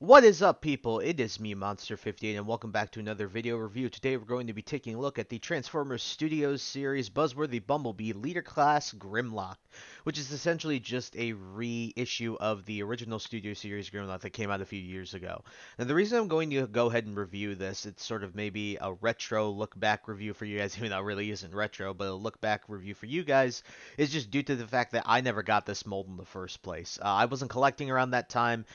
What is up, people? It is me, Monster58, and welcome back to another video review. Today we're going to be taking a look at the Transformers Studios series Buzzworthy Bumblebee Leader Class Grimlock, which is essentially just a reissue of the original Studio Series Grimlock that came out a few years ago. Now, the reason I'm going to go ahead and review this, it's sort of maybe a retro look-back review for you guys, even though it really isn't retro, but a look-back review for you guys, is just due to the fact that I never got this mold in the first place. I wasn't collecting around that time.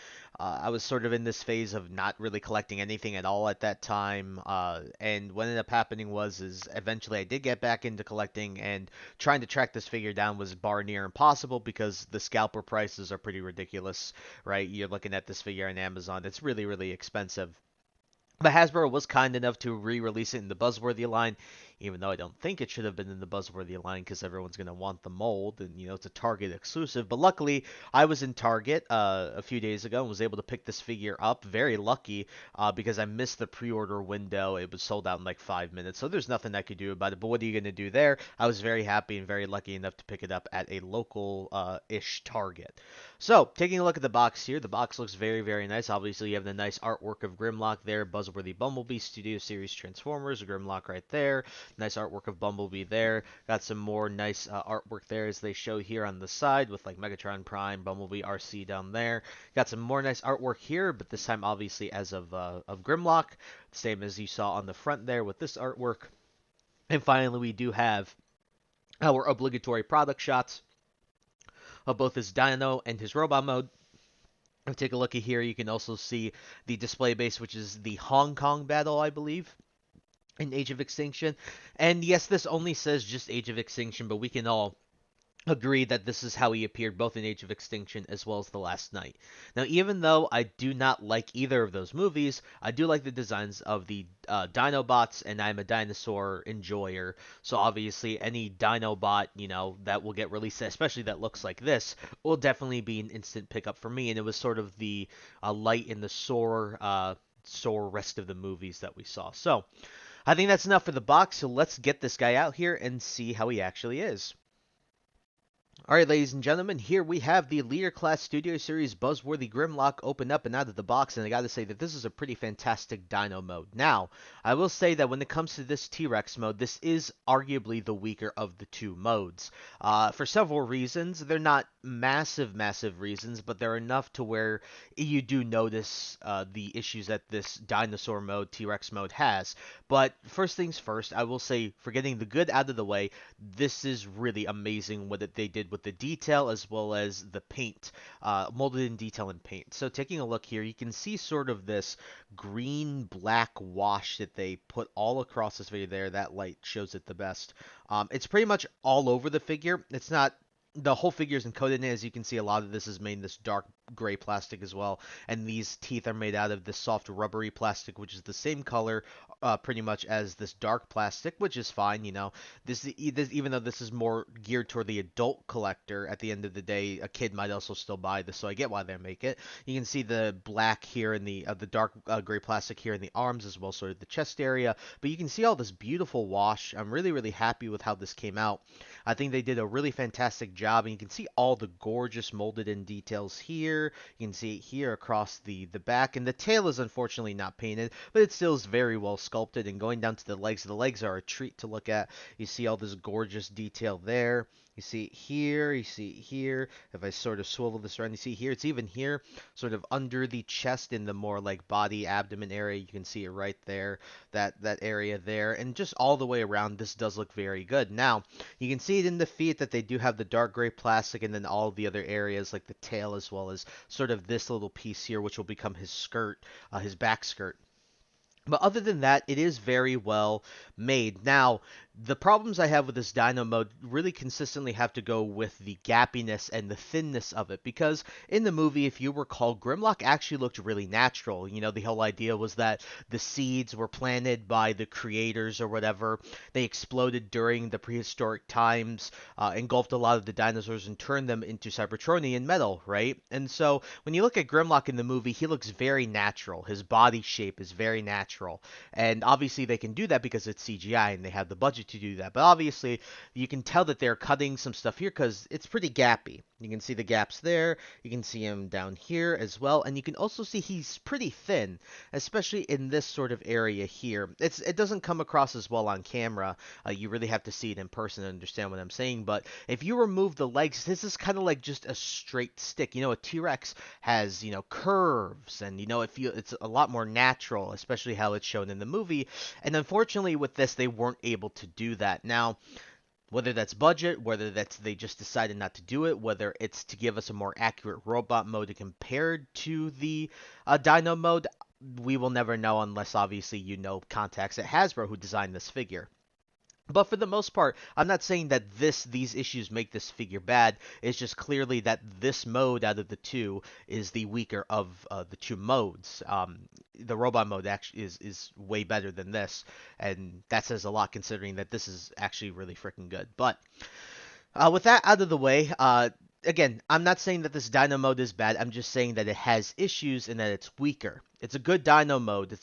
I was sort of in this phase of not really collecting anything at all at that time, and what ended up happening is eventually I did get back into collecting, and trying to track this figure down was bar near impossible because the scalper prices are pretty ridiculous, right? You're looking at this figure on Amazon, it's really, really expensive. But Hasbro was kind enough to re-release it in the Buzzworthy line, even though I don't think it should have been in the Buzzworthy line because everyone's going to want the mold, and it's a Target exclusive. But luckily, I was in Target a few days ago and was able to pick this figure up. Very lucky because I missed the pre-order window. It was sold out in like 5 minutes, so there's nothing I could do about it. But what are you going to do there? I was very happy and very lucky enough to pick it up at a local-ish Target. So, taking a look at the box here, the box looks very, very nice. Obviously, you have the nice artwork of Grimlock there, Buzzworthy Bumblebee, Studio Series Transformers, Grimlock right there. Nice artwork of Bumblebee there. Got some more nice artwork there as they show here on the side with like Megatron Prime, Bumblebee, RC down there. Got some more nice artwork here, but this time obviously as of Grimlock, same as you saw on the front there with this artwork. And finally, we do have our obligatory product shots of both his Dino and his Robot mode. If you take a look at here, you can also see the display base, which is the Hong Kong battle, I believe, in Age of Extinction. And yes, this only says just Age of Extinction, but we can all agree that this is how he appeared both in Age of Extinction as well as The Last Knight. Now, even though I do not like either of those movies, I do like the designs of the Dinobots, and I'm a dinosaur enjoyer. So obviously, any Dinobot, that will get released, especially that looks like this, will definitely be an instant pickup for me. And it was sort of the light in the sore rest of the movies that we saw. So I think that's enough for the box. So let's get this guy out here and see how he actually is. Alright, ladies and gentlemen, here we have the Leader Class Studio Series Buzzworthy Grimlock opened up and out of the box, and I gotta say that this is a pretty fantastic dino mode. Now, I will say that when it comes to this T-Rex mode, this is arguably the weaker of the two modes. For several reasons. They're not massive reasons, but they're enough to where you do notice the issues that this dinosaur mode, T-Rex mode has. But first things first, I will say, for getting the good out of the way, this is really amazing what they did with the detail as well as the paint, molded in detail and paint. So taking a look here, you can see sort of this green-black wash that they put all across this figure there. That light shows it the best. It's pretty much all over the figure. It's not... The whole figure is encoded in it. As you can see, a lot of this is made in this dark gray plastic as well, and these teeth are made out of this soft rubbery plastic, which is the same color pretty much as this dark plastic, which is fine. This even though this is more geared toward the adult collector, at the end of the day, a kid might also still buy this, so I get why they make it. You can see the black here in the dark gray plastic here in the arms as well, sort of the chest area, but you can see all this beautiful wash. I'm really happy with how this came out. I think they did a really fantastic job, and you can see all the gorgeous molded in details here. You can see it here across the back, and the tail is unfortunately not painted, but it still is very well sculpted. And going down to the legs are a treat to look at. You see all this gorgeous detail there. You see it here, you see it here. If I sort of swivel this around, you see here, it's even here, sort of under the chest in the more like body, abdomen area. You can see it right there, that area there. And just all the way around, this does look very good. Now, you can see it in the feet that they do have the dark gray plastic, and then all the other areas like the tail as well as sort of this little piece here, which will become his skirt, his back skirt. But other than that, it is very well made. Now, the problems I have with this Dino mode really consistently have to go with the gappiness and the thinness of it. Because in the movie, if you recall, Grimlock actually looked really natural. The whole idea was that the seeds were planted by the creators or whatever. They exploded during the prehistoric times, engulfed a lot of the dinosaurs and turned them into Cybertronian metal, right? And so when you look at Grimlock in the movie, he looks very natural. His body shape is very natural. And obviously they can do that because it's CGI and they have the budget to do that. But obviously, you can tell that they're cutting some stuff here because it's pretty gappy. You can see the gaps there. You can see him down here as well. And you can also see he's pretty thin, especially in this sort of area here. It doesn't come across as well on camera. You really have to see it in person to understand what I'm saying. But if you remove the legs, this is kind of like just a straight stick. You know, a T-Rex has, you know, curves, and, you know, it's a lot more natural, especially how it's shown in the movie. And unfortunately with this, they weren't able to do that. Now, whether that's budget, whether that's they just decided not to do it, whether it's to give us a more accurate robot mode compared to the Dino mode, we will never know unless obviously you know contacts at Hasbro who designed this figure. But for the most part, I'm not saying that these issues make this figure bad. It's just clearly that this mode out of the two is the weaker of the two modes. The robot mode actually is way better than this, and that says a lot considering that this is actually really freaking good. But with that out of the way, again, I'm not saying that this Dino mode is bad. I'm just saying that it has issues and that it's weaker. It's a good Dino mode.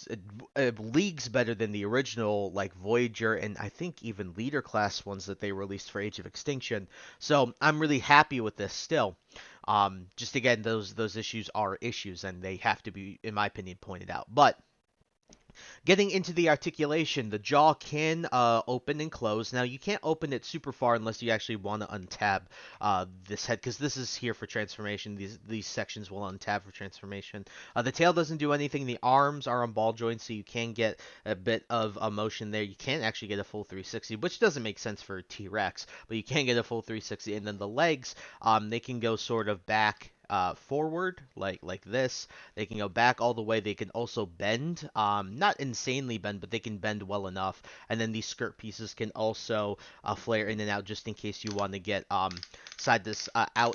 It leagues better than the original, like Voyager and I think even Leader Class ones that they released for Age of Extinction. So I'm really happy with this still. Just again, those issues are issues and they have to be, in my opinion, pointed out. But getting into the articulation, the jaw can open and close. Now, you can't open it super far unless you actually want to untab this head, because this is here for transformation. These sections will untab for transformation. The tail doesn't do anything. The arms are on ball joints, so you can get a bit of a motion there. You can't actually get a full 360, which doesn't make sense for a T-Rex, but you can get a full 360. And then the legs, they can go sort of back forward like this. They can go back all the way. They can also bend, not insanely bend, but they can bend well enough. And then these skirt pieces can also flare in and out just in case you want to get out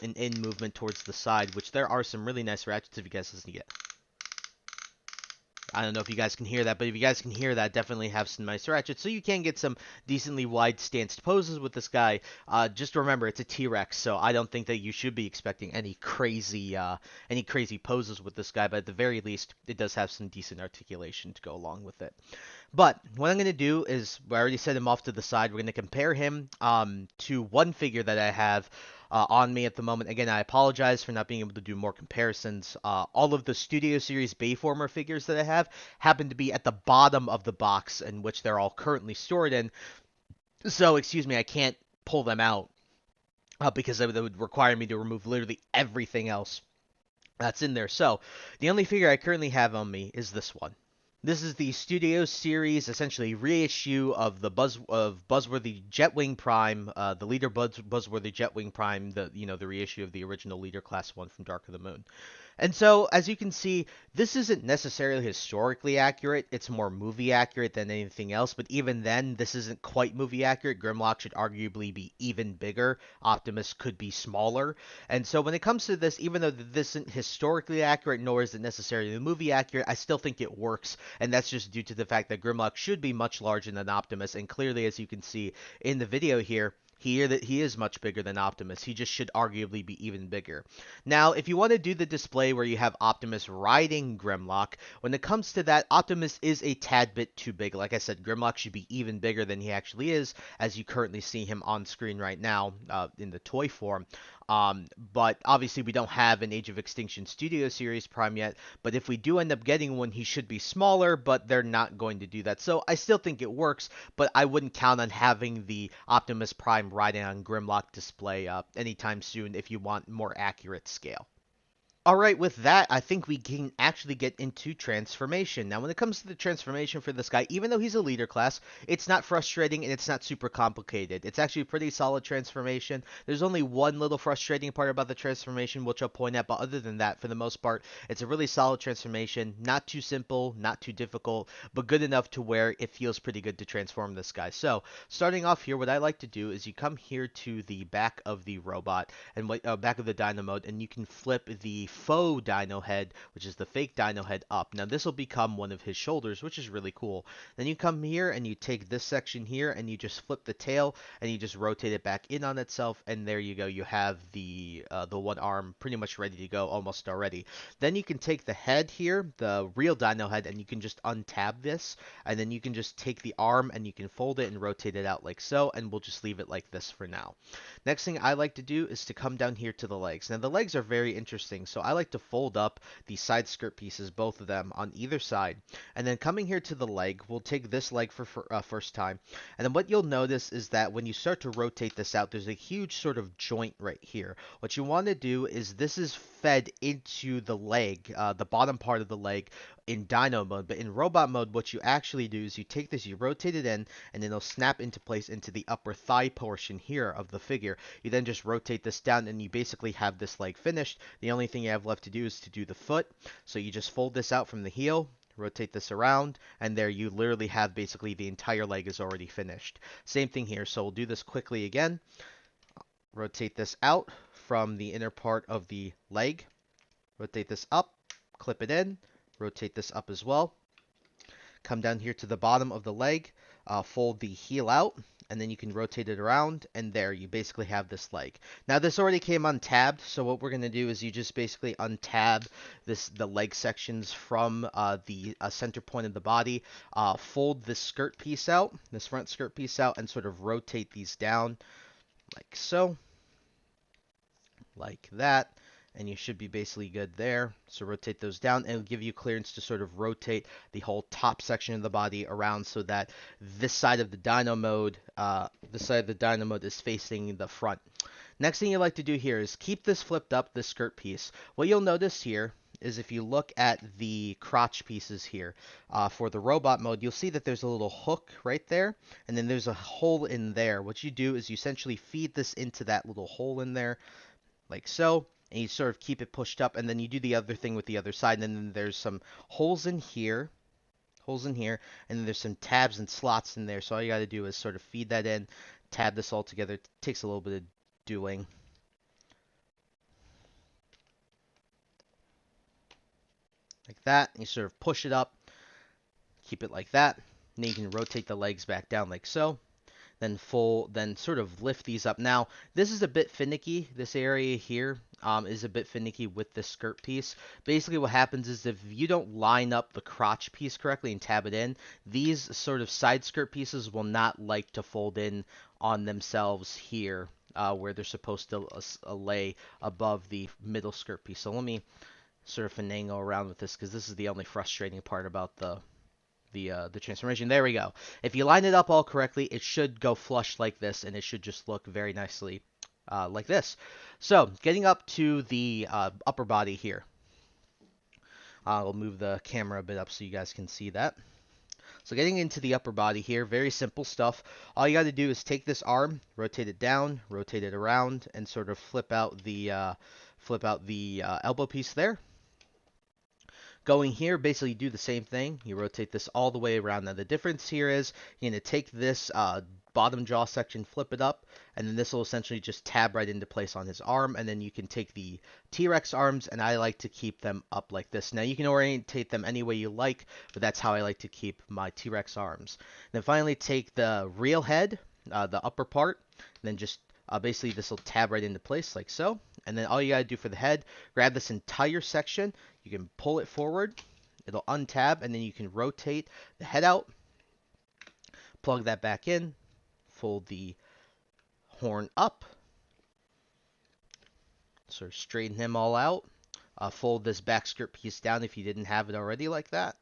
and in movement towards the side, which there are some really nice ratchets if you guys listen to it. I don't know if you guys can hear that, but if you guys can hear that, definitely have some nice ratchets. So you can get some decently wide stanced poses with this guy. Just remember, it's a T-Rex, so I don't think that you should be expecting any crazy poses with this guy. But at the very least, it does have some decent articulation to go along with it. But what I'm going to do is, I already set him off to the side. We're going to compare him to one figure that I have on me at the moment. Again, I apologize for not being able to do more comparisons. All of the Studio Series Bayformer figures that I have happen to be at the bottom of the box in which they're all currently stored in. So, excuse me, I can't pull them out because that would require me to remove literally everything else that's in there. So, the only figure I currently have on me is this one. This is the Studio Series, essentially reissue of the Buzzworthy Jetwing Prime, the Leader Buzzworthy Jetwing Prime, the reissue of the original Leader Class one from Dark of the Moon. And so, as you can see, this isn't necessarily historically accurate. It's more movie accurate than anything else. But even then, this isn't quite movie accurate. Grimlock should arguably be even bigger. Optimus could be smaller. And so when it comes to this, even though this isn't historically accurate, nor is it necessarily movie accurate, I still think it works. And that's just due to the fact that Grimlock should be much larger than Optimus. And clearly, as you can see in the video here, he is much bigger than Optimus. He just should arguably be even bigger. Now, if you want to do the display where you have Optimus riding Grimlock, when it comes to that, Optimus is a tad bit too big. Like I said, Grimlock should be even bigger than he actually is, as you currently see him on screen right now in the toy form. But obviously we don't have an Age of Extinction Studio Series Prime yet, but if we do end up getting one, he should be smaller, but they're not going to do that. So I still think it works, but I wouldn't count on having the Optimus Prime riding on Grimlock display anytime soon if you want more accurate scale. Alright, with that, I think we can actually get into transformation. Now, when it comes to the transformation for this guy, even though he's a leader class, it's not frustrating and it's not super complicated. It's actually a pretty solid transformation. There's only one little frustrating part about the transformation, which I'll point out, but other than that, for the most part, it's a really solid transformation. Not too simple, not too difficult, but good enough to where it feels pretty good to transform this guy. So, starting off here, what I like to do is you come here to the back of the robot, and back of the Dino mode, and you can flip the faux dino head, which is the fake dino head, up. Now this will become one of his shoulders, which is really cool. Then you come here and you take this section here and you just flip the tail and you just rotate it back in on itself, and there you go. You have the one arm pretty much ready to go almost already. Then you can take the head here, the real dino head, and you can just untab this, and then you can just take the arm and you can fold it and rotate it out like so, and we'll just leave it like this for now. Next thing I like to do is to come down here to the legs. Now the legs are very interesting, so I like to fold up the side skirt pieces, both of them on either side, and then coming here to the leg, we'll take this leg for first time, and then what you'll notice is that when you start to rotate this out, there's a huge sort of joint right here. What you want to do is this is fed into the leg, the bottom part of the leg in dino mode, but in robot mode, what you actually do is you take this, you rotate it in, and then it'll snap into place into the upper thigh portion here of the figure. You then just rotate this down and you basically have this leg finished. The only thing you have left to do is to do the foot. So you just fold this out from the heel, rotate this around, and there you literally have basically the entire leg is already finished. Same thing here, so we'll do this quickly again. Rotate this out from the inner part of the leg, rotate this up, clip it in, rotate this up as well. Come down here to the bottom of the leg, fold the heel out, and then you can rotate it around, and there you basically have this leg. Now this already came untabbed, so what we're going to do is you just basically untab the leg sections from the center point of the body, fold this skirt piece out, this front skirt piece out, and sort of rotate these down like so, like that. And you should be basically good there. So rotate those down, and it'll give you clearance to sort of rotate the whole top section of the body around so that this side of the dino mode, is facing the front. Next thing you like to do here is keep this flipped up, this skirt piece. What you'll notice here is if you look at the crotch pieces here for the robot mode, you'll see that there's a little hook right there, and then there's a hole in there. What you do is you essentially feed this into that little hole in there, like so. And you sort of keep it pushed up, and then you do the other thing with the other side, and then there's some holes in here, and then there's some tabs and slots in there, so all you got to do is sort of feed that in, tab this all together. It takes a little bit of doing. Like that, and you sort of push it up, keep it like that, and then you can rotate the legs back down like so. Then sort of lift these up. Now, this is a bit finicky. This area here is a bit finicky with the skirt piece. Basically, what happens is if you don't line up the crotch piece correctly and tab it in, these sort of side skirt pieces will not like to fold in on themselves here, where they're supposed to lay above the middle skirt piece. So let me sort of finagle around with this, because this is the only frustrating part about the transformation. There we go. If you line it up all correctly, it should go flush like this, and it should just look very nicely like this. So, getting up to the upper body here. I'll move the camera a bit up so you guys can see that. So getting into the upper body here, very simple stuff. All you got to do is take this arm, rotate it down, rotate it around, and sort of flip out the elbow piece there. Going here, basically do the same thing. You rotate this all the way around. Now the difference here is you're going to take this bottom jaw section, flip it up, and then this will essentially just tab right into place on his arm, and then you can take the T-Rex arms, and I like to keep them up like this. Now you can orientate them any way you like, but that's how I like to keep my T-Rex arms. Then finally take the real head, the upper part, and then just basically this will tab right into place like so. And then all you gotta do for the head, grab this entire section, you can pull it forward, it'll untab, and then you can rotate the head out, plug that back in, fold the horn up, sort of straighten him all out, fold this back skirt piece down if you didn't have it already like that.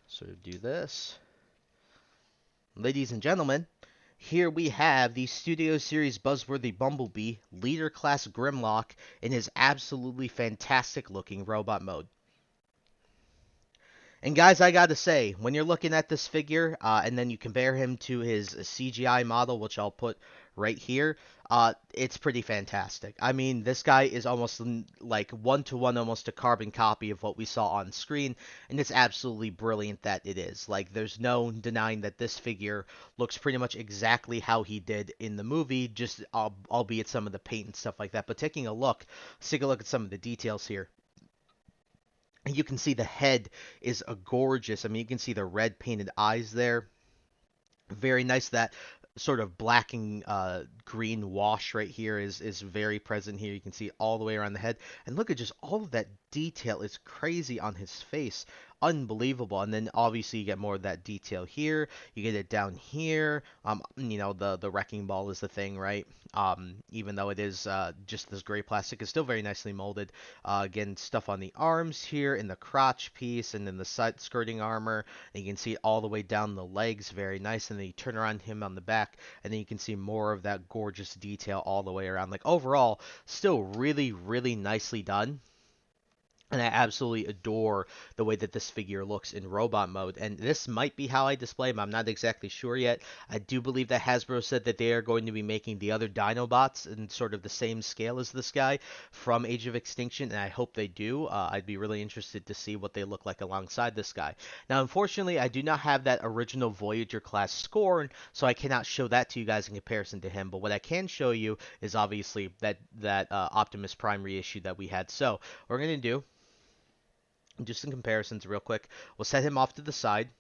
Sort of do this. Ladies and gentlemen, here we have the Studio Series Buzzworthy Bumblebee Leader Class Grimlock in his absolutely fantastic looking robot mode. And guys, I gotta say, when you're looking at this figure, and then you compare him to his CGI model, which I'll put right here, it's pretty fantastic. I mean, this guy is almost like one-to-one, almost a carbon copy of what we saw on screen, and it's absolutely brilliant that it is. Like, there's no denying that this figure looks pretty much exactly how he did in the movie, just albeit some of the paint and stuff like that. But taking a look, let's take a look at some of the details here. And you can see the head is a gorgeous. I mean, you can see the red painted eyes there. Very nice. That sort of black and green wash right here is very present here. You can see it all the way around the head. And look at just all of that detail. It's crazy on his face. Unbelievable. And then obviously you get more of that detail here. You get it down here. The wrecking ball is the thing, right? Even though it is just this gray plastic, it's still very nicely molded. Again, stuff on the arms here, in the crotch piece, and then the side skirting armor. And you can see it all the way down the legs, very nice. And then you turn around him on the back, and then you can see more of that gorgeous detail all the way around. Like overall, still really, really nicely done. And I absolutely adore the way that this figure looks in robot mode. And this might be how I display him. I'm not exactly sure yet. I do believe that Hasbro said that they are going to be making the other Dinobots in sort of the same scale as this guy from Age of Extinction. And I hope they do. I'd be really interested to see what they look like alongside this guy. Now, unfortunately, I do not have that original Voyager class Scorn, so I cannot show that to you guys in comparison to him. But what I can show you is obviously that Optimus Prime reissue that we had. So, what we're going to do, just in comparisons real quick, we'll set him off to the side.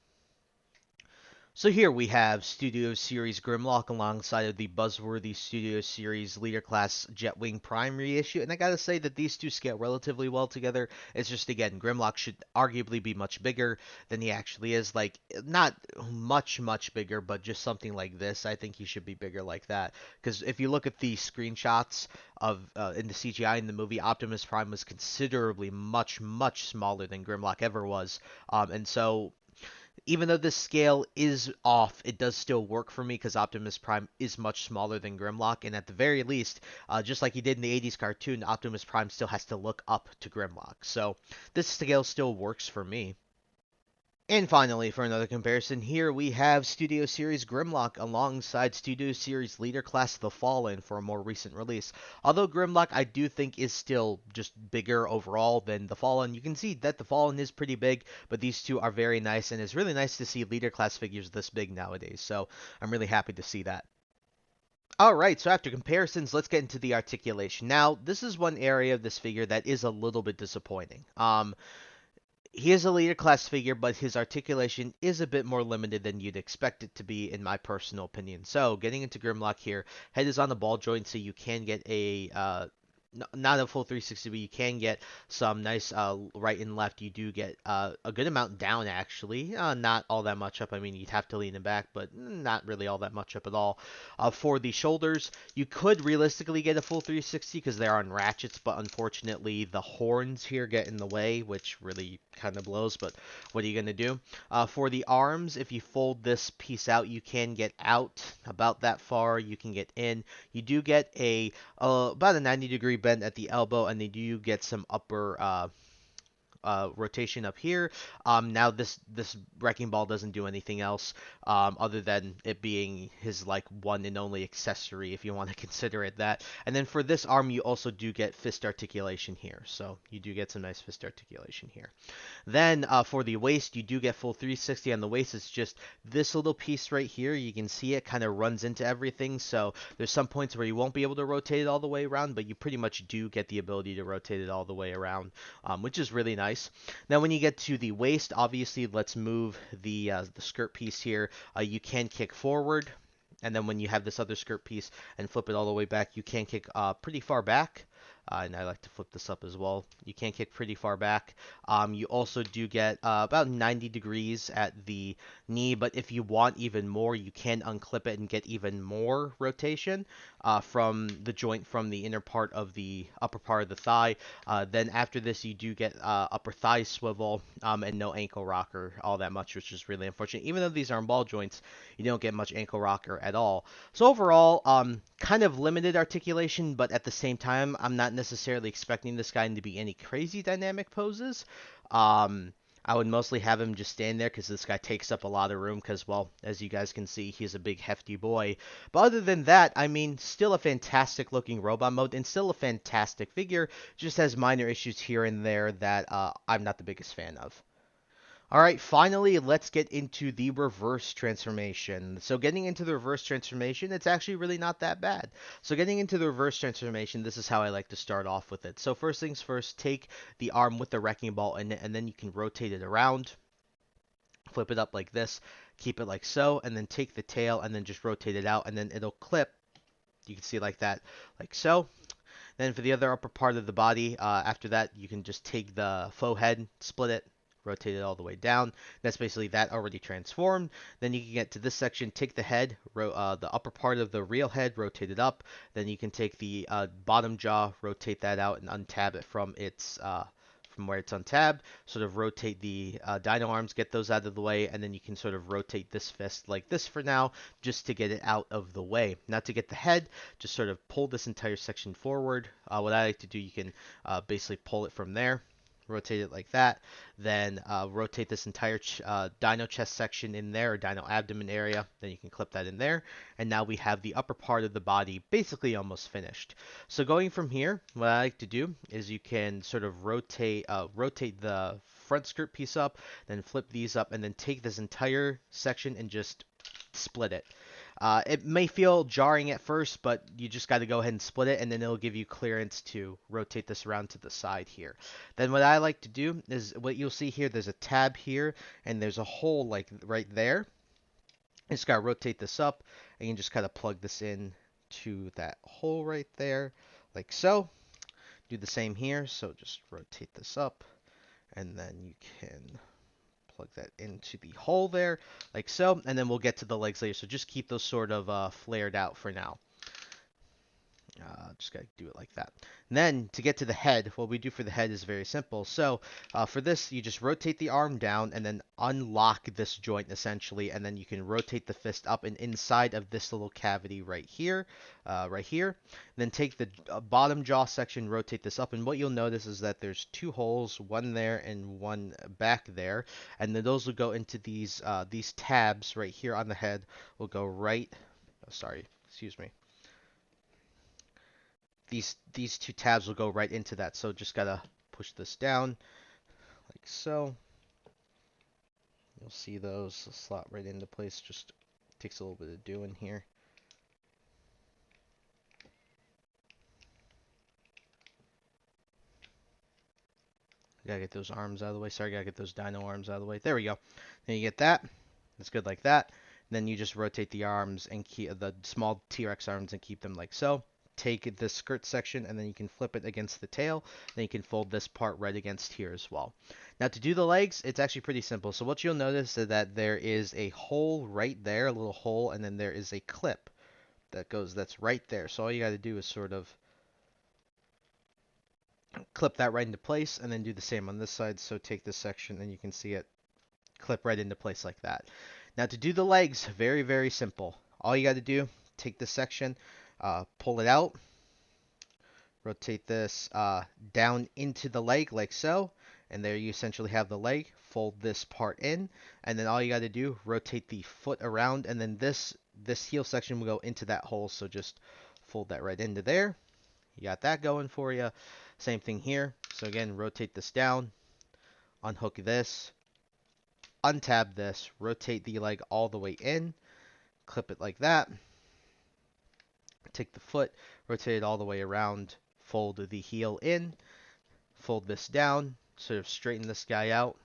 So here we have Studio Series Grimlock alongside of the Buzzworthy Studio Series Leader Class Jetwing Prime reissue, and I gotta say that these two scale relatively well together. It's just, again, Grimlock should arguably be much bigger than he actually is. Like, not much bigger, but just something like this. I think he should be bigger like that. Because if you look at the screenshots of in the CGI in the movie, Optimus Prime was considerably much smaller than Grimlock ever was. And so even though this scale is off, it does still work for me because Optimus Prime is much smaller than Grimlock, and at the very least, just like he did in the 80s cartoon, Optimus Prime still has to look up to Grimlock. So this scale still works for me. And finally, for another comparison, here we have Studio Series Grimlock alongside Studio Series Leader Class The Fallen for a more recent release. Although Grimlock I do think is still just bigger overall than The Fallen. You can see that The Fallen is pretty big, but these two are very nice, and it's really nice to see Leader Class figures this big nowadays. So I'm really happy to see that. Alright, so after comparisons, let's get into the articulation. Now, this is one area of this figure that is a little bit disappointing. He is a leader class figure, but his articulation is a bit more limited than you'd expect it to be, in my personal opinion. So, getting into Grimlock here, head is on the ball joint, so you can get a not a full 360, but you can get some nice right and left. You do get a good amount down, actually. Not all that much up. I mean, you'd have to lean him back, but not really all that much up at all. For the shoulders, you could realistically get a full 360 because they're on ratchets, but unfortunately the horns here get in the way, which really kind of blows, but what are you going to do? For the arms, if you fold this piece out, you can get out about that far. You can get in. You do get about a 90-degree bend at the elbow, and they do get some upper rotation up here. Now this wrecking ball doesn't do anything else other than it being his like one and only accessory, if you want to consider it that. And then for this arm, you also do get fist articulation here, so you do get some nice fist articulation here. Then for the waist, you do get full 360 on the waist. It's just this little piece right here. You can see it kind of runs into everything, so there's some points where you won't be able to rotate it all the way around, but you pretty much do get the ability to rotate it all the way around, which is really nice. Now, when you get to the waist, obviously, let's move the skirt piece here. You can kick forward, and then when you have this other skirt piece and flip it all the way back, you can kick pretty far back. And I like to flip this up as well. You can kick pretty far back. You also do get about 90 degrees at the knee, but if you want even more, you can unclip it and get even more rotation from the joint from the inner part of the upper part of the thigh. Then after this, you do get upper thigh swivel and no ankle rocker all that much, which is really unfortunate. Even though these are ball joints, you don't get much ankle rocker at all. So overall, kind of limited articulation, but at the same time, I'm not necessarily expecting this guy to be any crazy dynamic poses. I would mostly have him just stand there because this guy takes up a lot of room because, well, as you guys can see, he's a big hefty boy. But other than that, I mean, still a fantastic looking robot mode and still a fantastic figure, just has minor issues here and there that I'm not the biggest fan of. Alright, finally, let's get into the reverse transformation. So getting into the reverse transformation, it's actually really not that bad. So getting into the reverse transformation, this is how I like to start off with it. So first things first, take the arm with the wrecking ball in it, and then you can rotate it around, flip it up like this, keep it like so, and then take the tail and then just rotate it out, and then it'll clip. You can see like that, like so. Then for the other upper part of the body, after that, you can just take the faux head, split it, rotate it all the way down. That's basically that already transformed. Then you can get to this section, take the head, the upper part of the real head, rotate it up. Then you can take the bottom jaw, rotate that out, and untab it from its from where it's untabbed. Sort of rotate the dino arms, get those out of the way, and then you can sort of rotate this fist like this for now, just to get it out of the way. Now to get the head, just sort of pull this entire section forward. What I like to do, you can basically pull it from there, rotate it like that, then rotate this entire dino chest section in there, or dino abdomen area, then you can clip that in there, and now we have the upper part of the body basically almost finished. So going from here, what I like to do is you can sort of rotate the front skirt piece up, then flip these up, and then take this entire section and just split it. It may feel jarring at first, but you just got to go ahead and split it, and then it'll give you clearance to rotate this around to the side here. Then what I like to do is, what you'll see here, there's a tab here, and there's a hole like right there. You just got to rotate this up, and you just kind of plug this in to that hole right there, like so. Do the same here, so just rotate this up, and then you can plug that into the hole there, like so, and then we'll get to the legs later, so just keep those sort of flared out for now. Just gotta do it like that. And then to get to the head, what we do for the head is very simple. So for this, you just rotate the arm down and then unlock this joint essentially, and then you can rotate the fist up and inside of this little cavity right here, Then take the bottom jaw section, rotate this up, and what you'll notice is that there's two holes, one there and one back there, and then those will go into these tabs right here on the head. Will go right. Oh, sorry, excuse me. These two tabs will go right into that, so just gotta push this down like so. You'll see those slot right into place. Just takes a little bit of doing here. Gotta get those arms out of the way. Sorry, gotta get those dino arms out of the way. There we go. Then you get that. That's good like that. Then you just rotate the arms and keep the small T-Rex arms and keep them like so. Take the skirt section and then you can flip it against the tail. Then you can fold this part right against here as well. Now to do the legs, it's actually pretty simple. So what you'll notice is that there is a hole right there, a little hole, and then there is a clip that's right there. So all you got to do is sort of clip that right into place and then do the same on this side. So take this section and you can see it clip right into place like that. Now to do the legs, very, very simple. All you got to do, take this section, pull it out, rotate this down into the leg like so, and there you essentially have the leg. Fold this part in, and then all you got to do, rotate the foot around, and then this heel section will go into that hole, so just fold that right into there. You got that going for you. Same thing here. So again, rotate this down, unhook this, untab this, rotate the leg all the way in, clip it like that. Take the foot, rotate it all the way around, fold the heel in, fold this down, sort of straighten this guy out.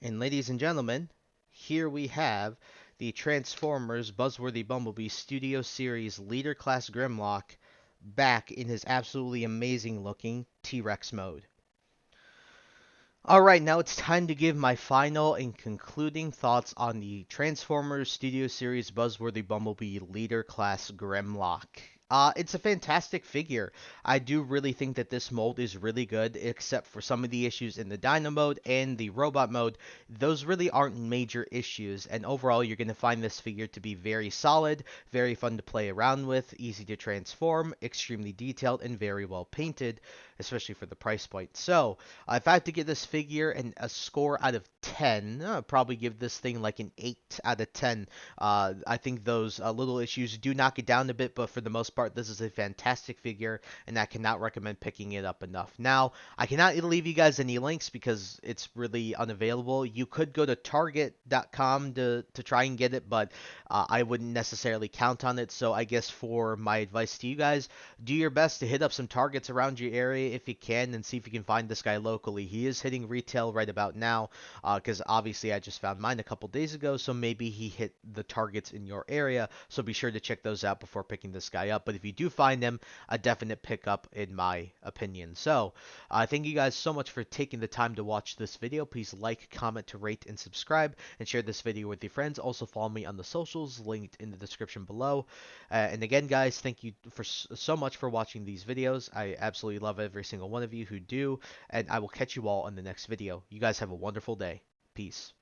And ladies and gentlemen, here we have the Transformers Buzzworthy Bumblebee Studio Series Leader Class Grimlock back in his absolutely amazing looking T-Rex mode. Alright, now it's time to give my final and concluding thoughts on the Transformers Studio Series Buzzworthy Bumblebee Leader Class Grimlock. It's a fantastic figure. I do really think that this mold is really good, except for some of the issues in the Dino mode and the Robot mode. Those really aren't major issues, and overall you're going to find this figure to be very solid, very fun to play around with, easy to transform, extremely detailed, and very well painted. especially for the price point. So if I had to give this figure a score out of 10, I'd probably give this thing like an 8 out of 10. I think those little issues do knock it down a bit, but for the most part, this is a fantastic figure, and I cannot recommend picking it up enough. Now, I cannot leave you guys any links because it's really unavailable. You could go to Target.com to try and get it, but I wouldn't necessarily count on it. So I guess for my advice to you guys, do your best to hit up some Targets around your area if you can, and see if you can find this guy locally. He is hitting retail right about now, because obviously I just found mine a couple days ago, so maybe he hit the Targets in your area. So be sure to check those out before picking this guy up. But if you do find him, a definite pickup in my opinion. So thank you guys so much for taking the time to watch this video. Please like, comment, to rate, and subscribe, and share this video with your friends. Also follow me on the socials linked in the description below. And again, guys, thank you for so much for watching these videos. I absolutely love every single one of you who do, and I will catch you all in the next video. You guys have a wonderful day. Peace.